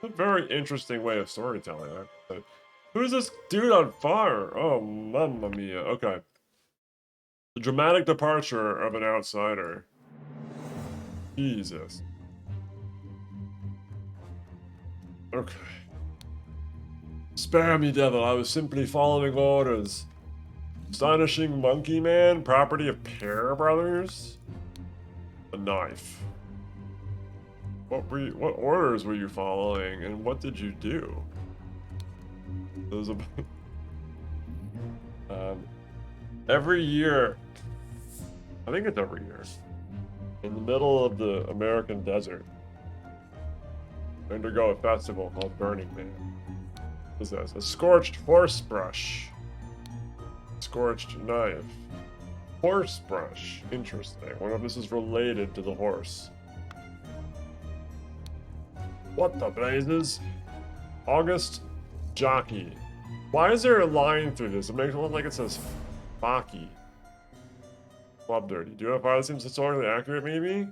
A very interesting way of storytelling, actually. Who's this dude on fire? Oh, mamma mia. Okay. The dramatic departure of an outsider. Jesus. Okay. Spare me, devil. I was simply following orders. Astonishing Monkey Man, property of Pear Brothers? A knife. What orders were you following, and what did you do? There's a every year, I think it's every year, in the middle of the American desert, they undergo a festival called Burning Man. What is this? A scorched horse brush. Scorched knife. Horse brush. Interesting. I wonder if this is related to the horse. What the blazes? August jockey. Why is there a line through this? It makes it look like it says Baki. Club dirty. Do you know if that seems historically accurate, maybe?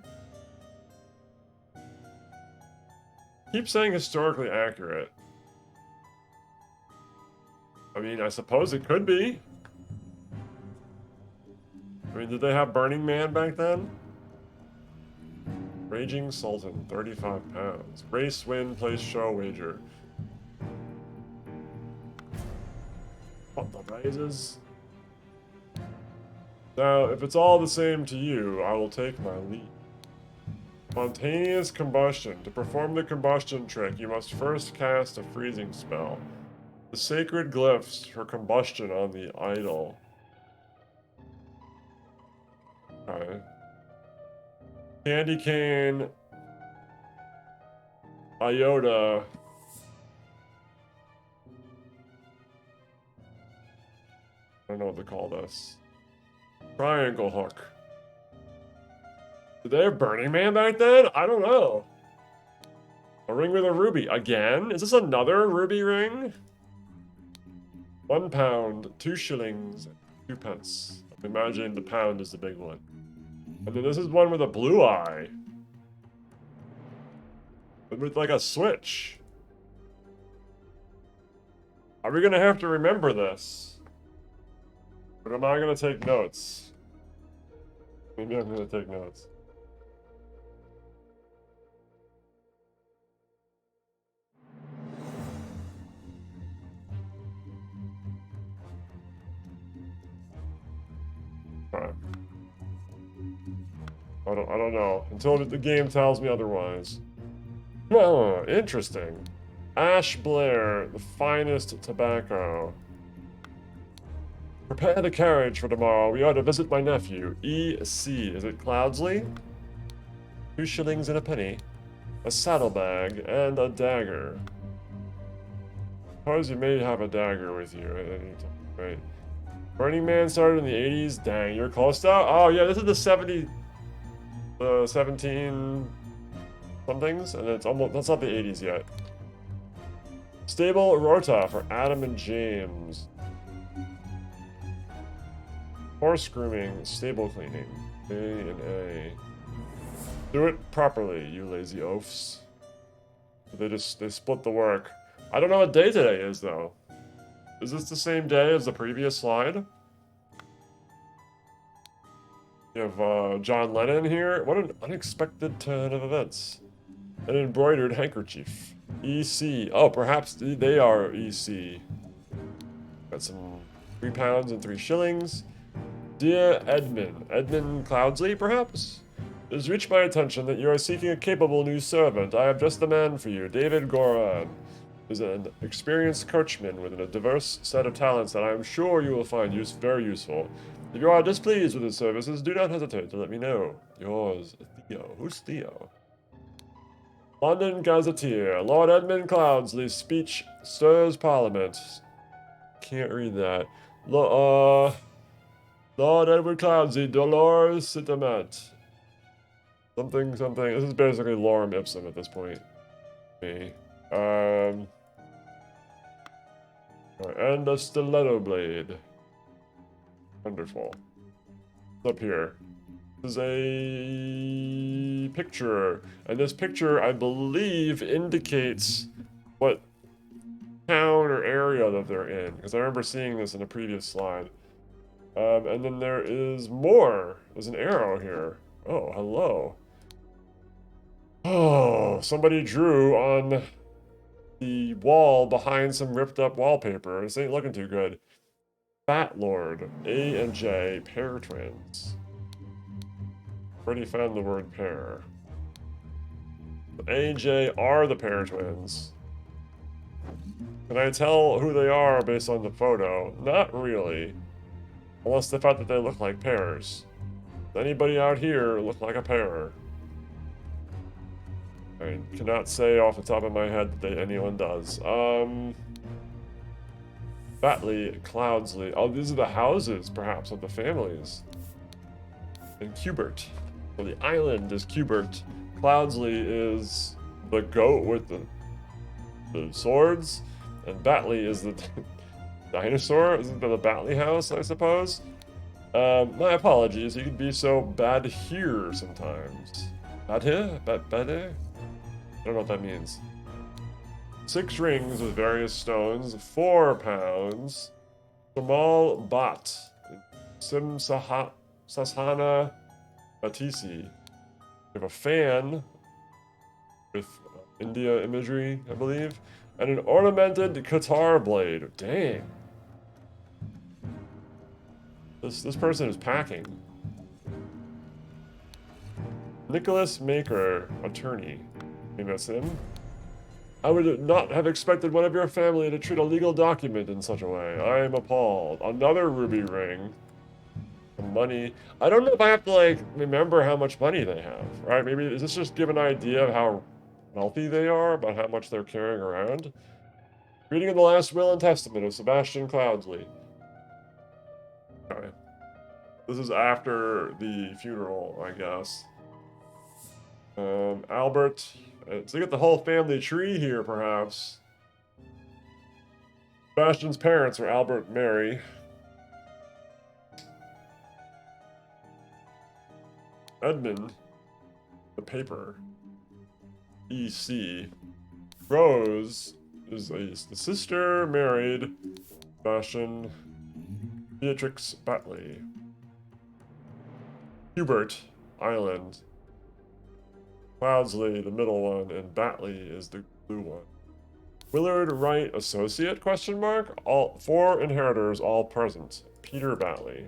Keep saying historically accurate. I mean, I suppose it could be. I mean, did they have Burning Man back then? Raging Sultan, 35 pounds. Race win, place show wager. What the blazes? Now, if it's all the same to you, I will take my lead. Spontaneous combustion. To perform the combustion trick, you must first cast a freezing spell. The sacred glyphs for combustion on the idol. Okay. Candy cane. Iota. I don't know what to call this. Triangle hook. Did they have Burning Man back then? I don't know. A ring with a ruby. Again? Is this another ruby ring? 1 pound, 2 shillings, 2 pence. I'm imagining the pound is the big one. And then this is one with a blue eye. With like a switch. Are we gonna have to remember this? Or am I gonna take notes? Maybe I'm gonna take notes. Alright. I don't know. Until the game tells me otherwise. Oh, interesting. Ash Blair, the finest tobacco. Prepare the carriage for tomorrow. We are to visit my nephew, E.C. Is it Cloudsley? 2 shillings and a penny. A saddlebag and a dagger. Suppose you may have a dagger with you at any time. Right. Burning Man started in the 80s. Dang, you're close to. Oh yeah, this is the 17 somethings, and it's almost, that's not the 80s yet. Stable Rota for Adam and James. Horse grooming, stable cleaning. A and A. Do it properly, you lazy oafs. They split the work. I don't know what day today is though. Is this the same day as the previous slide? You have John Lennon here. What an unexpected turn of events. An embroidered handkerchief. EC. Oh, perhaps they are EC. Got some 3 pounds and 3 shillings. Dear Edmund Cloudsley, perhaps? It has reached my attention that you are seeking a capable new servant. I have just the man for you. David Goran is an experienced coachman with a diverse set of talents that I am sure you will find very useful. If you are displeased with his services, do not hesitate to let me know. Yours, Theo. Who's Theo? London Gazetteer. Lord Edmund Cloudsley's speech stirs Parliament. Can't read that. Lord Edward Cloudsley, Dolores Citamet. Something. This is basically lorem ipsum at this point. Me. And a stiletto blade. Wonderful. What's up here? This is a picture. And this picture, I believe, indicates what town or area that they're in, because I remember seeing this in a previous slide. And then there is more. There's an arrow here. Oh, hello. Oh, somebody drew on the wall behind some ripped up wallpaper. This ain't looking too good. Fat Lord, A and J, pair twins. Already found the word pair. A and J are the pair twins. Can I tell who they are based on the photo? Not really. Unless the fact that they look like pairs. Does anybody out here look like a pair? I cannot say off the top of my head that anyone does. Batley, Cloudsley. Oh, these are the houses, perhaps, of the families. And Cubert. So the island is Cubert. Cloudsley is the goat with the swords. And Batley is the dinosaur. Isn't that the Batley house, I suppose? My apologies. You can be so bad here sometimes. Bad here? Bad here? I don't know what that means. 6 rings with various stones, 4 pounds. Jamal Bat. Sasana Batisi. We have a fan with India imagery, I believe. And an ornamented Qatar blade. Dang. This person is packing. Nicholas Maker, attorney. Maybe that's him. I would not have expected one of your family to treat a legal document in such a way. I am appalled. Another ruby ring. Money. I don't know if I have to, like, remember how much money they have, right? Maybe, does this just give an idea of how wealthy they are, about how much they're carrying around? Reading of the last will and testament of Sebastian Cloudsley. Okay. This is after the funeral, I guess. Albert. So you get the whole family tree here, perhaps. Sebastian's parents are Albert and Mary. Edmund. The paper. EC. Rose is the sister married Sebastian Beatrix Batley. Hubert Island. Cloudsley, the middle one, and Batley is the blue one. Willard Wright Associate, question mark? All 4 inheritors, all present. Peter Batley.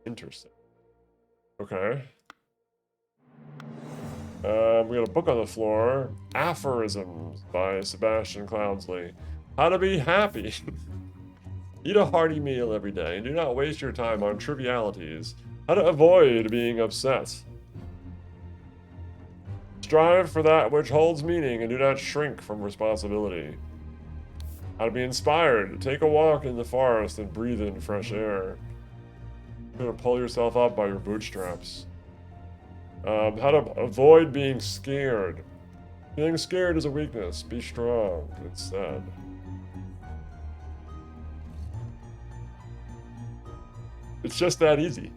Interesting. Okay. We got a book on the floor. Aphorisms by Sebastian Cloudsley. How to be happy. Eat a hearty meal every day and do not waste your time on trivialities. How to avoid being upset. Strive for that which holds meaning and do not shrink from responsibility. How to be inspired. Take a walk in the forest and breathe in fresh air. You're gonna pull yourself up by your bootstraps. How to avoid being scared. Being scared is a weakness. Be strong instead. It's just that easy.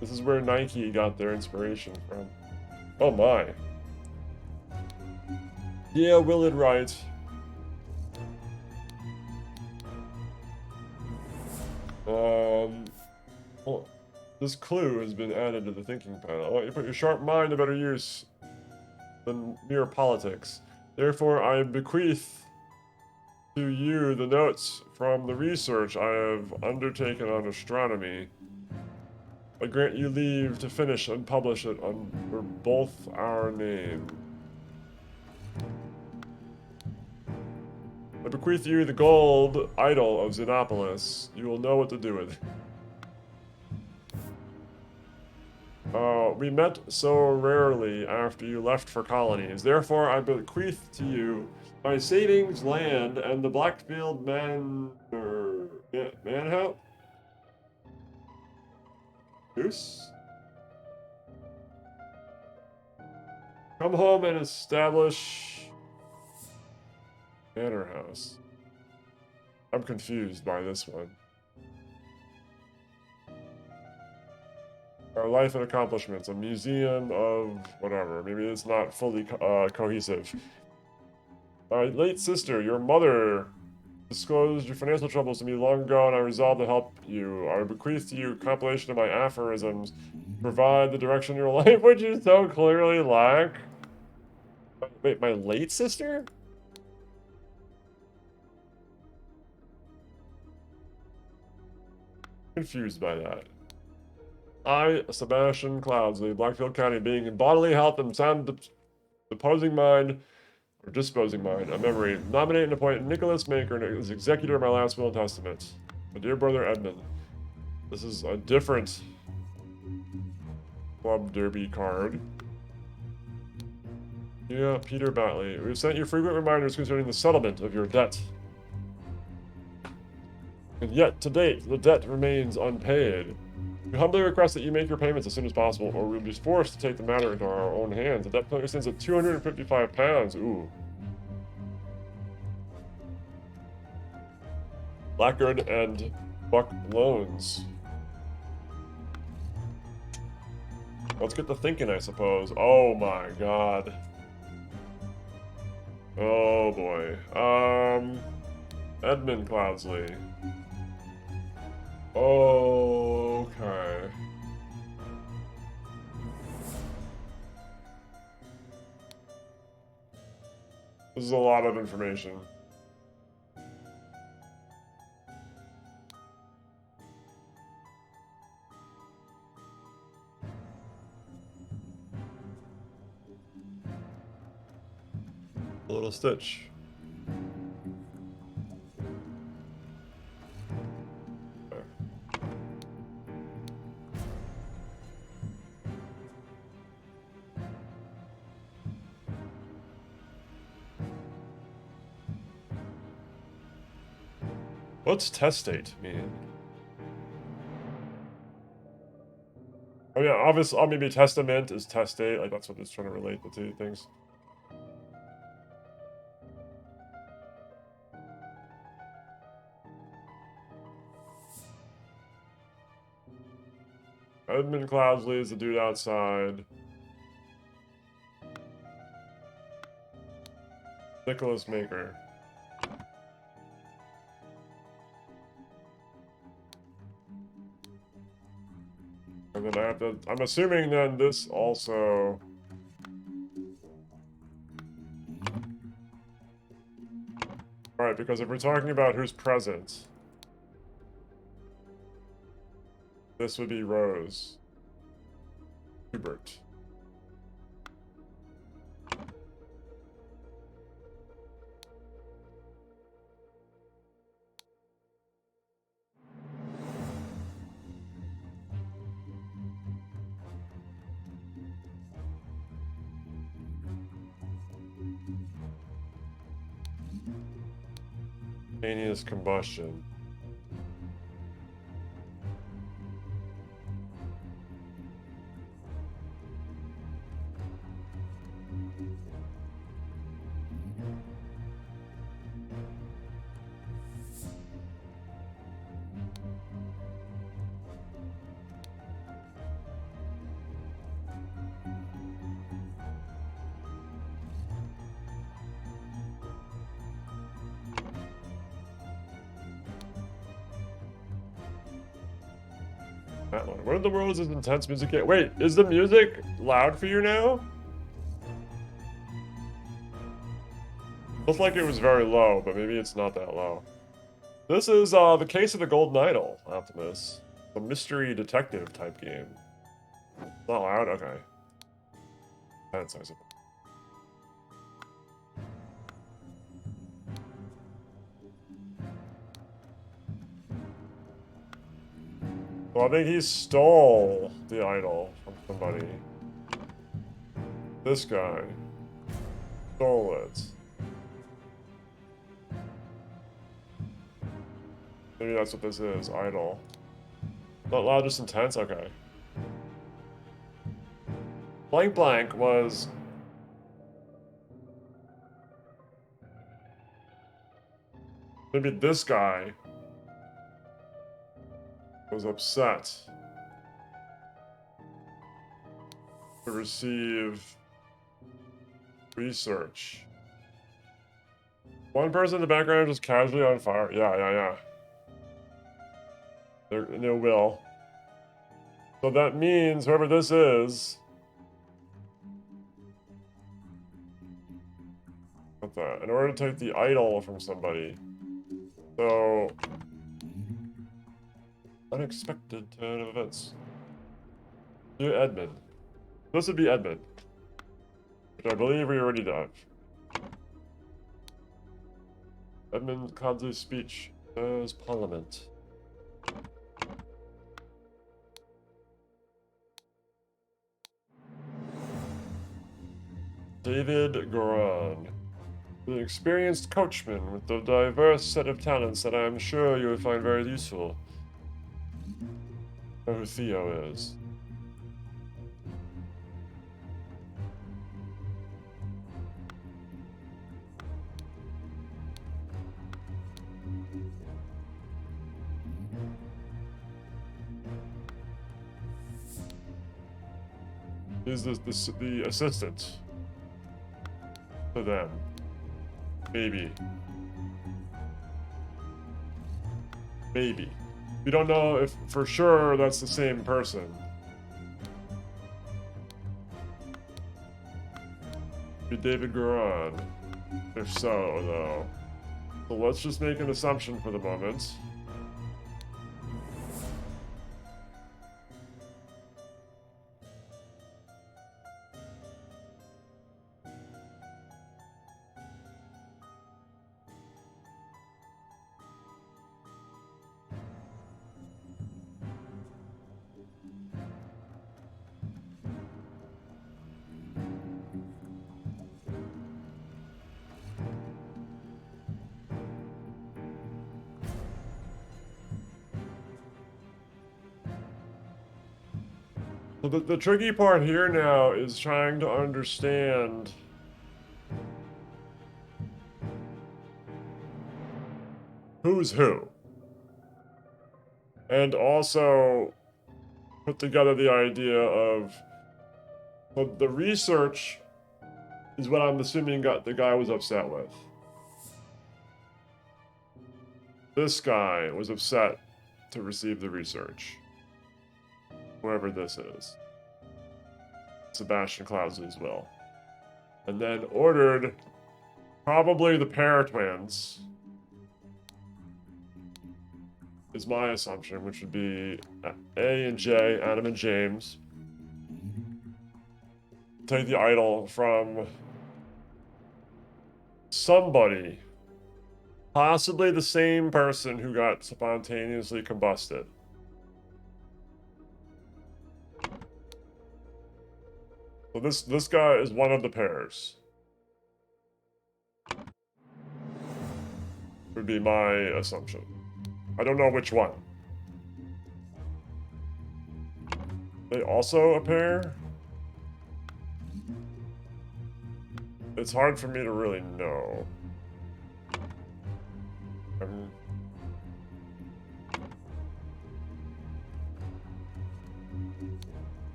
This is where Nike got their inspiration from. Oh my. Yeah, Willard Wright. Well, this clue has been added to the thinking panel. I want you to put your sharp mind to better use than mere politics. Therefore, I bequeath to you the notes from the research I have undertaken on astronomy. I grant you leave to finish and publish it under both our name. I bequeath you the gold idol of Xenopolis. You will know what to do with it. We met so rarely after you left for colonies. Therefore, I bequeath to you my savings land and the Blackfield Manhouse? Goose? Come home and establish Manor House. I'm confused by this one. Our life and accomplishments, a museum of whatever. Maybe it's not fully cohesive. My late sister, your mother, disclosed your financial troubles to me long ago, and I resolved to help you. I bequeath to you a compilation of my aphorisms to provide the direction your life which you so clearly lack. Wait, my late sister? Confused by that. I, Sebastian Cloudsley, Blackfield County, being in bodily health and sound disposing mind, a memory, nominate and appoint Nicholas Maker as executor of my last will and testament. My dear brother Edmund. This is a different Club Derby card. Yeah, Peter Batley. We've sent you frequent reminders concerning the settlement of your debt. And yet, to date, the debt remains unpaid. We humbly request that you make your payments as soon as possible, or we'll be forced to take the matter into our own hands. The debt currently stands at £255. Ooh. Blackguard and Buck loans. Let's get to thinking, I suppose. Oh my god. Oh boy. Edmund Cloudsley. Okay. This is a lot of information. A little Stitch. What's testate mean? Oh yeah, obviously, maybe testament is testate. Like that's what it's trying to relate the two things. Edmund Cloudsley is the dude outside. Nicholas Maker. And then I have to, I'm assuming then this also... Alright, because if we're talking about who's present, this would be Rose. Hubert. Spontaneous combustion. That one. What in the world is this intense music? Wait, is the music loud for you now? Looks like it was very low, but maybe it's not that low. This is the Case of the Golden Idol, Optimus. A mystery detective type game. Not loud? Okay. That's nice. Well, I think he stole the idol from somebody. This guy stole it. Maybe that's what this is, idol. Not loud, just intense? Okay. Blank Blank was... Maybe this guy was upset to receive research. One person in the background just casually on fire. Yeah. They're no will. So that means whoever this is. What's that? In order to take the idol from somebody. So. Unexpected turn of events. Do Edmund. This would be Edmund. Which I believe we already done. Edmund Consley's speech as Parliament. David Goran. An experienced coachman with a diverse set of talents that I am sure you will find very useful. I know who Theo is. He's the assistant to them. Maybe. Maybe. We don't know if for sure that's the same person. Be David Goran. If so, though. So let's just make an assumption for the moment. So the tricky part here now is trying to understand who's who. And also put together the idea of the research is what I'm assuming the guy was upset with. This guy was upset to receive the research. Whoever this is. Sebastian Cloudsley's will. And then ordered probably the pair twins. Is my assumption, which would be A and J, Adam and James. Take the idol from somebody. Possibly the same person who got spontaneously combusted. So this guy is one of the pairs. Would be my assumption. I don't know which one. They also a pair? It's hard for me to really know.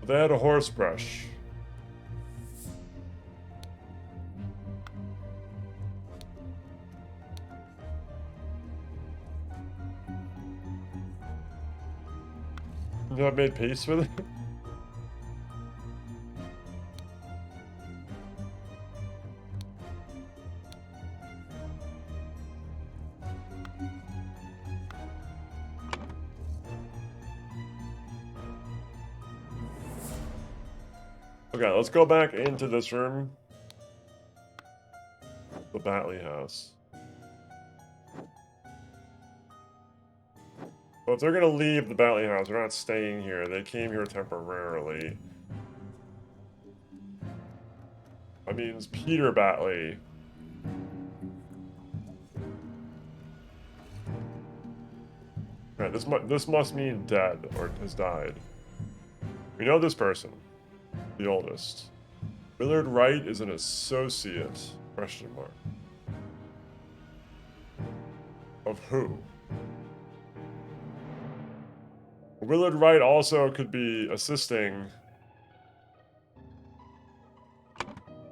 They had a horse brush. You have made peace with it? Okay, let's go back into this room. The Batley house. Well, if they're gonna leave the Batley house, they're not staying here. They came here temporarily. That means Peter Batley. Right, this must mean dead or has died. We know this person. The oldest. Willard Wright is an associate? Question mark. Of who? Willard Wright also could be assisting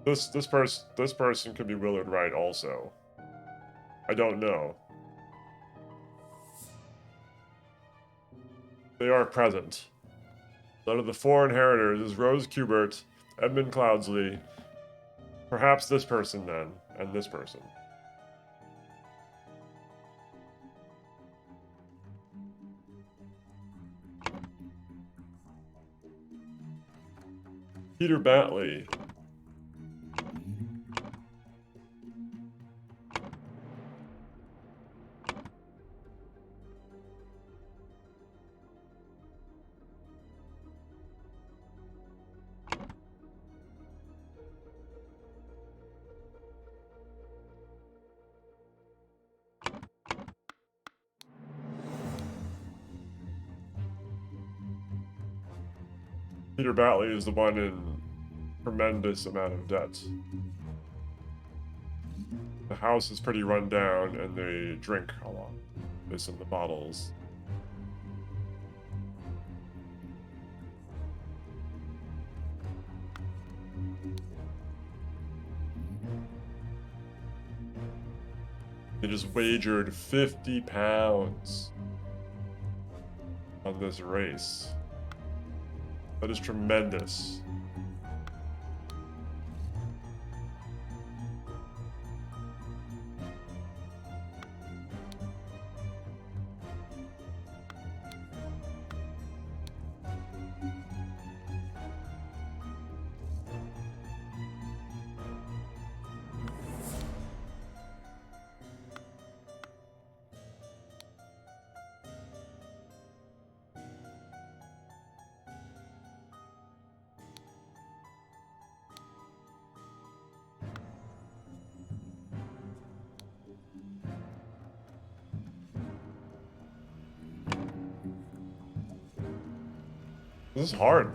This person could be Willard Wright also. I don't know. They are present. None of the four inheritors is Rose Kubert, Edmund Cloudsley. Perhaps this person then, and this person. Peter Batley. Peter Batley is the one in tremendous amount of debt. The house is pretty run down, and they drink a lot. Based on the bottles. They just wagered 50 pounds on this race. That is tremendous. This is hard.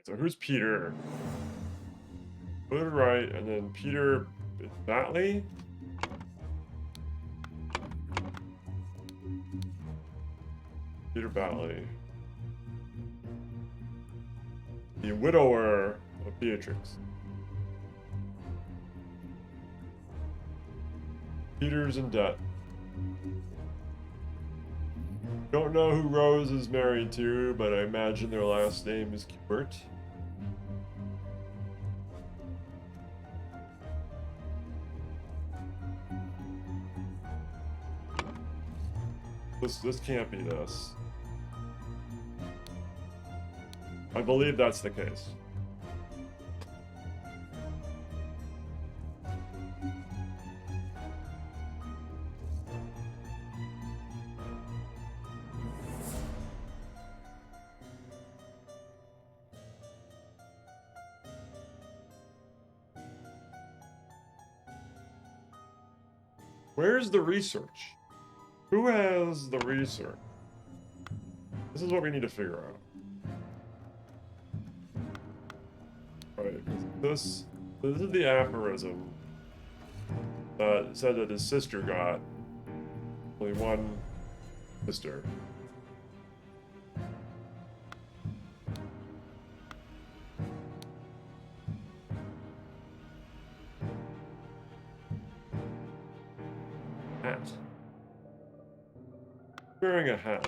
So who's Peter? Willard Wright, and then Peter Batley? Peter Batley. The widower of Beatrix. Peter's in debt. Don't know who Rose is married to, but I imagine their last name is Kubert. This can't be this. I believe that's the case. Where's the research? Who has the research? This is what we need to figure out. Right, this is the aphorism that said that his sister got only one sister. hat. Wearing a hat.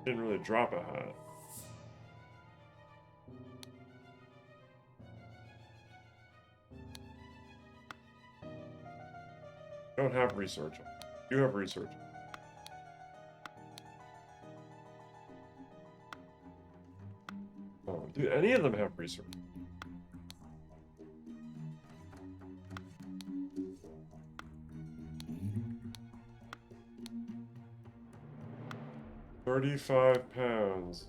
Didn't really drop a hat. Don't have research. You have research. Oh, do any of them have research? £35.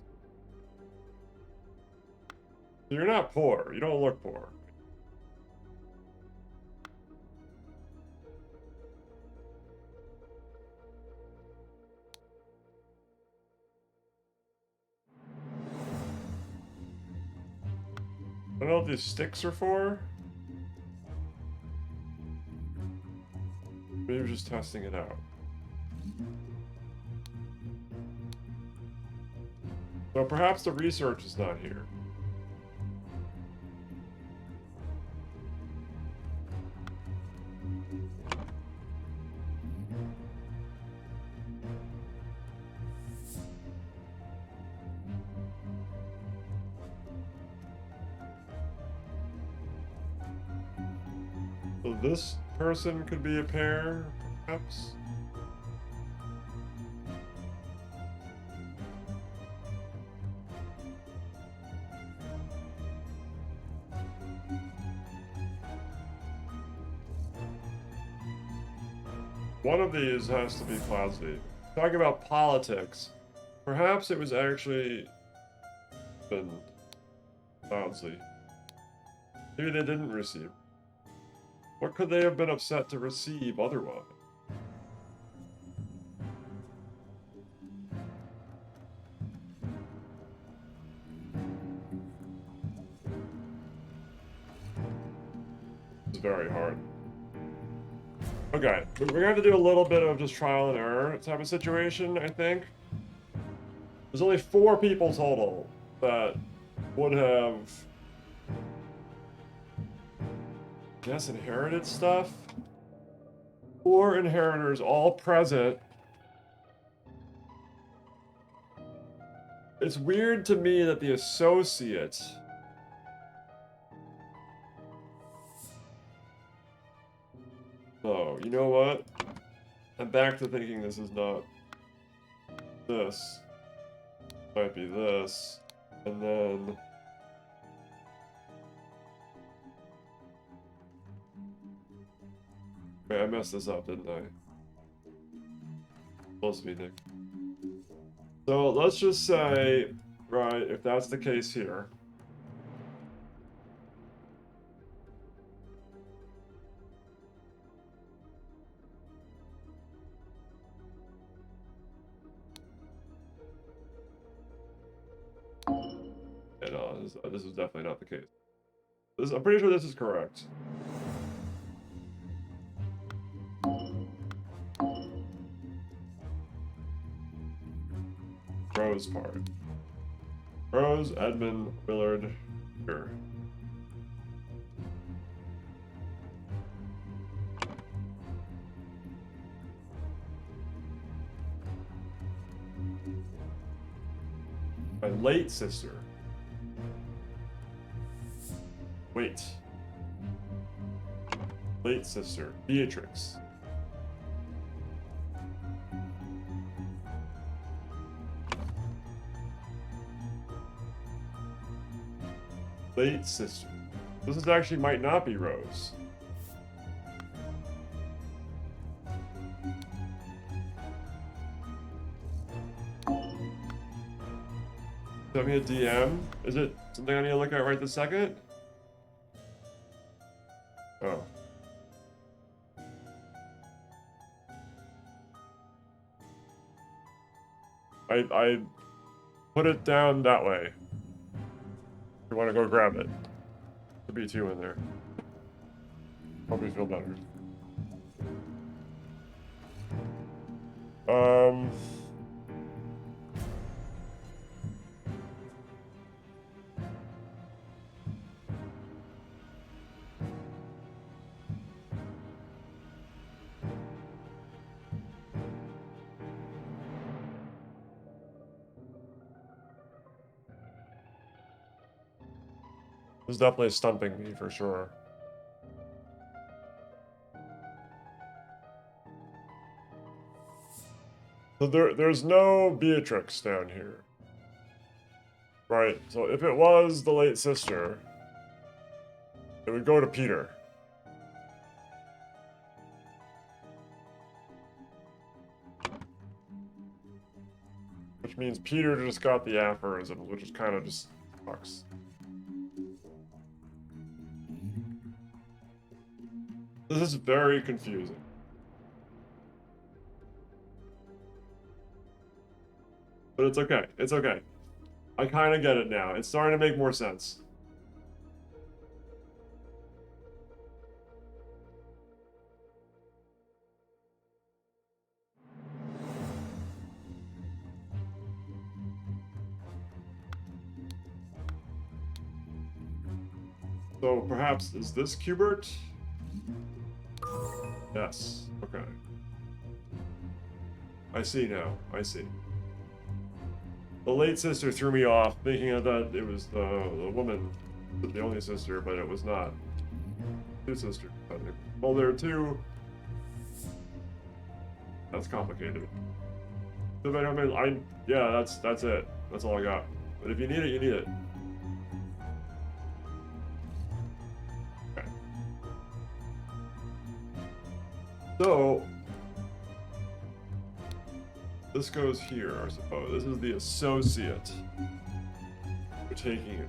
You're not poor. You don't look poor. I don't know what these sticks are for. Maybe we're just testing it out. So perhaps the research is not here. So this person could be a pair, perhaps? One of these has to be Cloudsley. Talking about politics, perhaps it was actually been Cloudsley. Maybe they didn't receive. What could they have been upset to receive otherwise? It's very hard. Okay, we're gonna have to do a little bit of just trial and error type of situation, I think. There's only 4 people total that would have, I guess, inherited stuff. 4 inheritors all present. It's weird to me that the associate oh, you know what? I'm back to thinking this is not this. Might be this. And then wait, I messed this up, didn't I? Supposed to be Nick. So let's just say, right, if that's the case here. And this is definitely not the case. I'm pretty sure this is correct. Rose part. Rose, Edmund, Willard, here. My late sister. Wait. Late sister, Beatrix. Late sister. This is actually might not be Rose. Send me a DM. Is it something I need to look at right this second? Oh. I put it down that way. If you want to go grab it. There'll be 2 in there. Hope you feel better. Um... This is definitely stumping me for sure. So there's no Beatrix down here. Right, so if it was the late sister, it would go to Peter. Which means Peter just got the aphorism, which is kind of just sucks. This is very confusing. But it's okay. It's okay. I kind of get it now. It's starting to make more sense. So perhaps, is this Cubert? Yes. Okay. I see now. I see. The late sister threw me off, thinking that it was the woman, the only sister, but it was not. Two sisters. Well, there are two. That's complicated. Yeah, that's it. That's all I got. But if you need it, you need it. Okay. So this goes here, I suppose. This is the associate. We're taking it.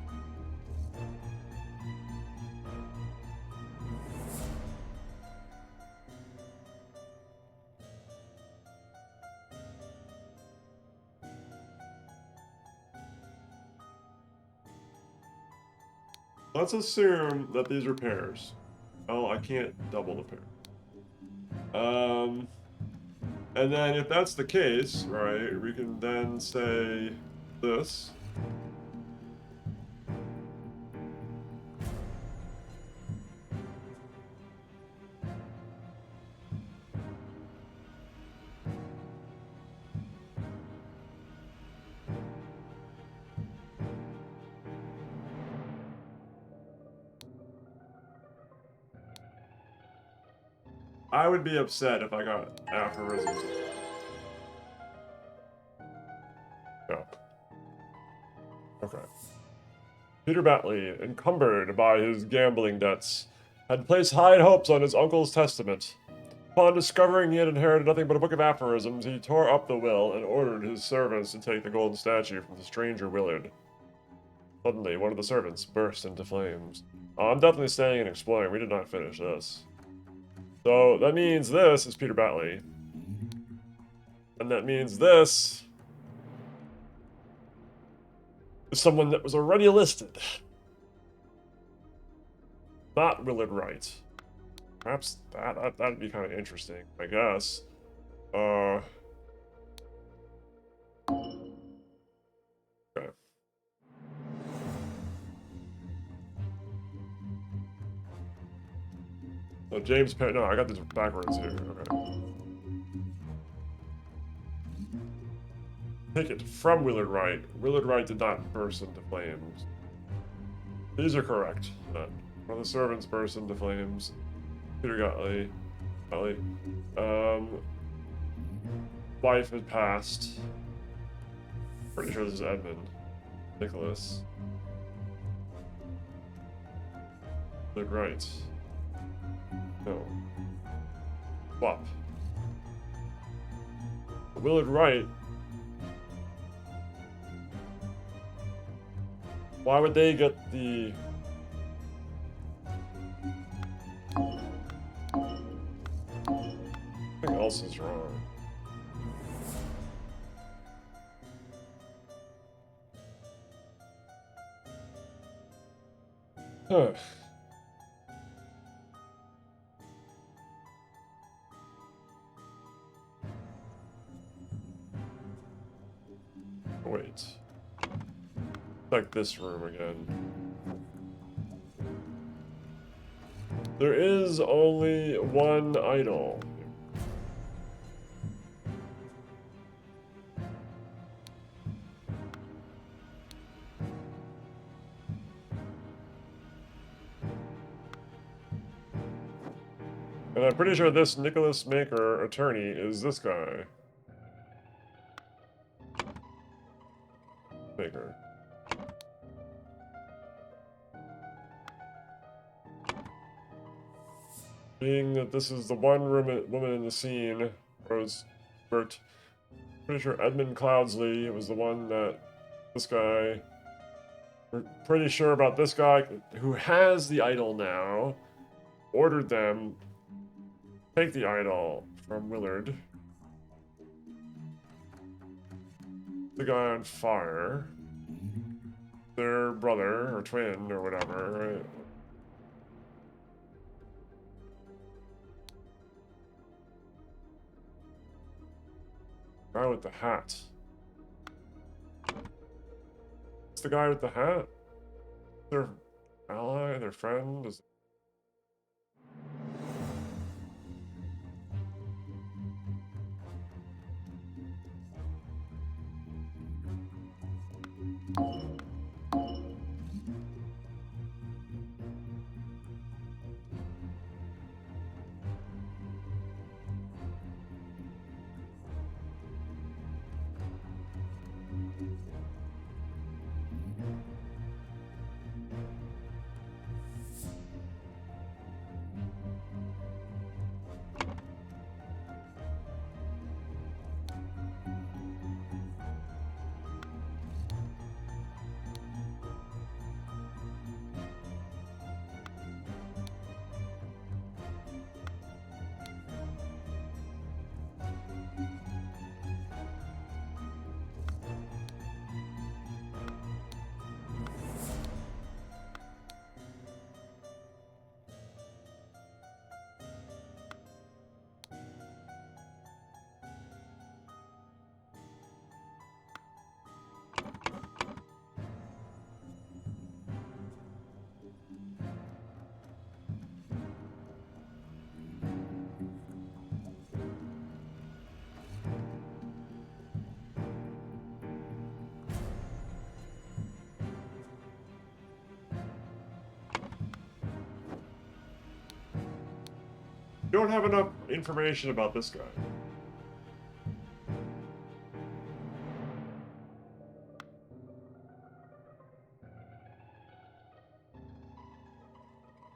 Let's assume that these are pairs. Oh, I can't double the pair. And then if that's the case, right, we can then say this. I would be upset if I got aphorisms. No. Okay. Peter Batley, encumbered by his gambling debts, had placed high hopes on his uncle's testament. Upon discovering he had inherited nothing but a book of aphorisms, he tore up the will and ordered his servants to take the golden statue from the stranger Willard. Suddenly, one of the servants burst into flames. I'm definitely staying and exploring. We did not finish this. So that means this is Peter Batley. And that means this is someone that was already listed. Not Willard Wright. Perhaps that'd be kind of interesting, I guess. Okay. So James Perry. No, I got this backwards here. Okay. Take it from Willard Wright. Willard Wright did not burst into flames. These are correct. Then. One of the servants burst into flames. Peter Gottlieb. Wife had passed. Pretty sure this is Edmund. Nicholas. Willard Wright. No. Swap. Willard Wright. Why would they get the... Something else is wrong. Huh. Wait. Check this room again. There is only one idol. And I'm pretty sure this Nicholas Maker attorney is this guy. Maker. Being that this is the one woman in the scene, Rose Burt, pretty sure Edmund Cloudsley was the one that this guy. We're pretty sure about this guy who has the idol now. Ordered them take the idol from Willard. The guy on fire. Their brother or twin or whatever, right? Guy with the hat. It's the guy with the hat? Their ally, their friend? Is... You don't have enough information about this guy.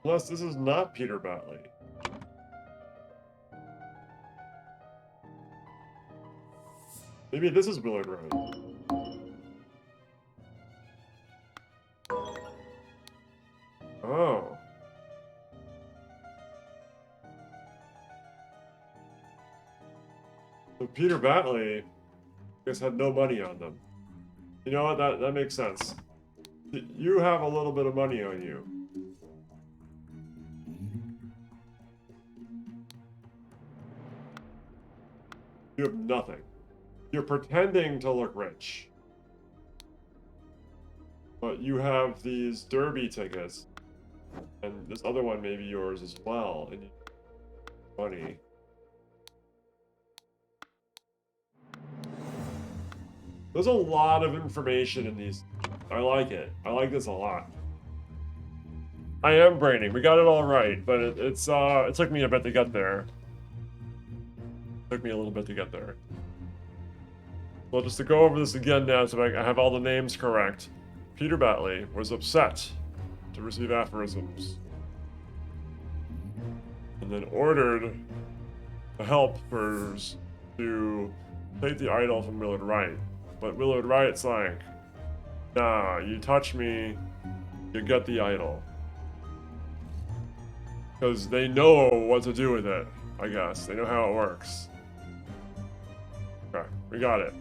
Unless this is not Peter Batley. Maybe this is Willard Wright. Oh. So Peter Batley, I guess, had no money on them. You know what? That makes sense. You have a little bit of money on you. You have nothing. You're pretending to look rich. But you have these derby tickets. And this other one may be yours as well. And you have money. There's a lot of information in these. I like it. I like this a lot. I am braining. We got it all right, but it took me a bit to get there. It took me a little bit to get there. Well, just to go over this again now so I have all the names correct. Peter Batley was upset to receive aphorisms. And then ordered the helpers to take the idol from Willard Wright. But Willard Wright's like, nah, you touch me, you get the idol. Because they know what to do with it, I guess. They know how it works. Okay, we got it.